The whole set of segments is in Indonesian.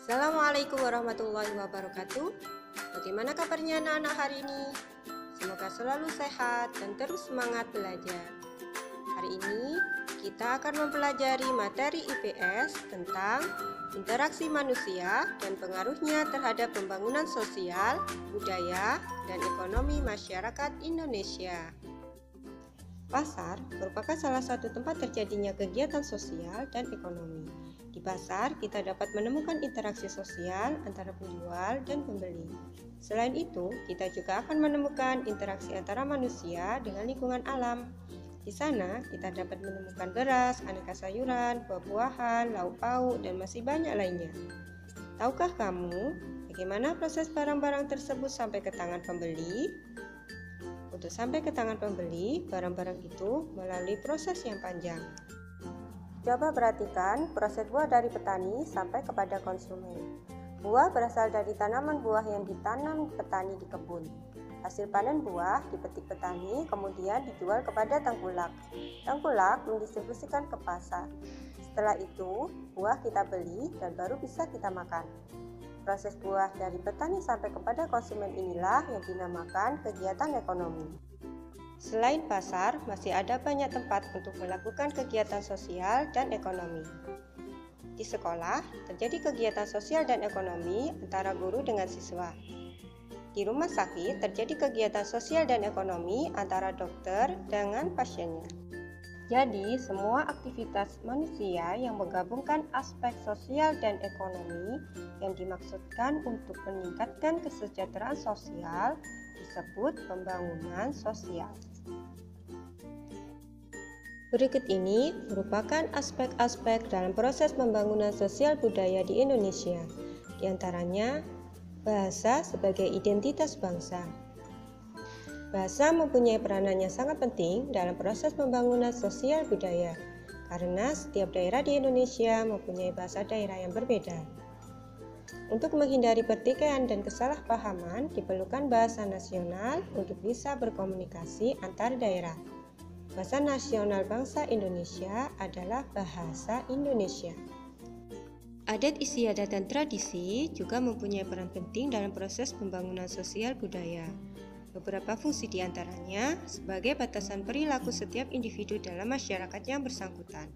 Assalamualaikum warahmatullahi wabarakatuh. Bagaimana kabarnya anak-anak hari ini? Semoga selalu sehat dan terus semangat belajar. Hari ini kita akan mempelajari materi IPS tentang interaksi manusia dan pengaruhnya terhadap pembangunan sosial, budaya, dan ekonomi masyarakat Indonesia. Pasar merupakan salah satu tempat terjadinya kegiatan sosial dan ekonomi. Di pasar, kita dapat menemukan interaksi sosial antara penjual dan pembeli. Selain itu, kita juga akan menemukan interaksi antara manusia dengan lingkungan alam. Di sana, kita dapat menemukan beras, aneka sayuran, buah-buahan, lauk pauk, dan masih banyak lainnya. Tahukah kamu bagaimana proses barang-barang tersebut sampai ke tangan pembeli? Untuk sampai ke tangan pembeli, barang-barang itu melalui proses yang panjang. Coba perhatikan proses buah dari petani sampai kepada konsumen. Buah berasal dari tanaman buah yang ditanam petani di kebun. Hasil panen buah dipetik petani, kemudian dijual kepada tengkulak. Tengkulak mendistribusikan ke pasar. Setelah itu, buah kita beli dan baru bisa kita makan. Proses buah dari petani sampai kepada konsumen inilah yang dinamakan kegiatan ekonomi. Selain pasar, masih ada banyak tempat untuk melakukan kegiatan sosial dan ekonomi. Di sekolah, terjadi kegiatan sosial dan ekonomi antara guru dengan siswa. Di rumah sakit, terjadi kegiatan sosial dan ekonomi antara dokter dengan pasiennya. Jadi, semua aktivitas manusia yang menggabungkan aspek sosial dan ekonomi yang dimaksudkan untuk meningkatkan kesejahteraan sosial disebut pembangunan sosial. Berikut ini merupakan aspek-aspek dalam proses pembangunan sosial budaya di Indonesia. Di antaranya, bahasa sebagai identitas bangsa. Bahasa mempunyai peranan yang sangat penting dalam proses pembangunan sosial budaya, karena setiap daerah di Indonesia mempunyai bahasa daerah yang berbeda. Untuk menghindari pertikaian dan kesalahpahaman, diperlukan bahasa nasional untuk bisa berkomunikasi antar daerah. Bahasa nasional bangsa Indonesia adalah bahasa Indonesia. Adat istiadat dan tradisi juga mempunyai peran penting dalam proses pembangunan sosial budaya. Beberapa fungsi diantaranya sebagai batasan perilaku setiap individu dalam masyarakat yang bersangkutan,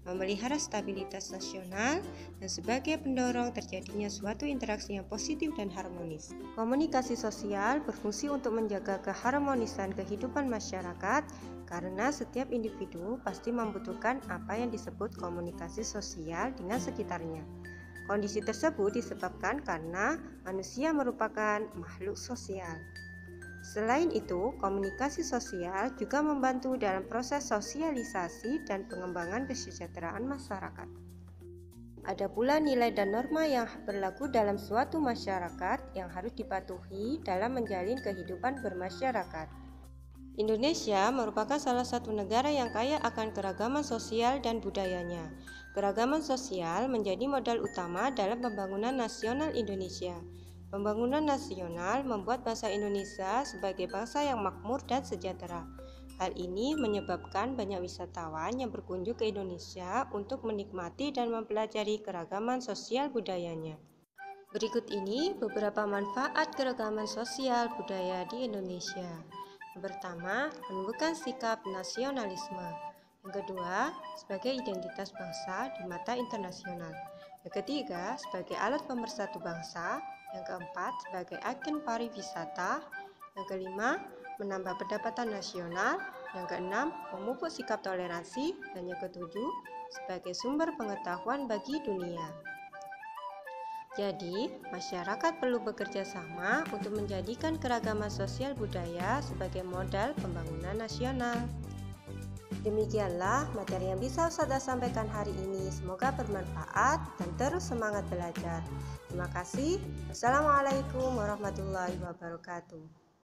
memelihara stabilitas nasional, dan sebagai pendorong terjadinya suatu interaksi yang positif dan harmonis. Komunikasi sosial berfungsi untuk menjaga keharmonisan kehidupan masyarakat karena setiap individu pasti membutuhkan apa yang disebut komunikasi sosial dengan sekitarnya. Kondisi tersebut disebabkan karena manusia merupakan makhluk sosial. Selain itu, komunikasi sosial juga membantu dalam proses sosialisasi dan pengembangan kesejahteraan masyarakat. Ada pula nilai dan norma yang berlaku dalam suatu masyarakat yang harus dipatuhi dalam menjalin kehidupan bermasyarakat. Indonesia merupakan salah satu negara yang kaya akan keragaman sosial dan budayanya. Keragaman sosial menjadi modal utama dalam pembangunan nasional Indonesia. Pembangunan nasional membuat bangsa Indonesia sebagai bangsa yang makmur dan sejahtera. Hal ini menyebabkan banyak wisatawan yang berkunjung ke Indonesia untuk menikmati dan mempelajari keragaman sosial budayanya. Berikut ini beberapa manfaat keragaman sosial budaya di Indonesia. Yang pertama, menumbuhkan sikap nasionalisme. Yang kedua, sebagai identitas bangsa di mata internasional. Yang ketiga, sebagai alat pemersatu bangsa. Yang keempat, sebagai agen pariwisata. Yang kelima, menambah pendapatan nasional. Yang keenam, memupuk sikap toleransi. Dan yang ketujuh, sebagai sumber pengetahuan bagi dunia. Jadi, masyarakat perlu bekerja sama untuk menjadikan keragaman sosial budaya sebagai modal pembangunan nasional. Demikianlah materi yang bisa Ustazah sampaikan hari ini. Semoga bermanfaat dan terus semangat belajar. Terima kasih. Wassalamualaikum warahmatullahi wabarakatuh.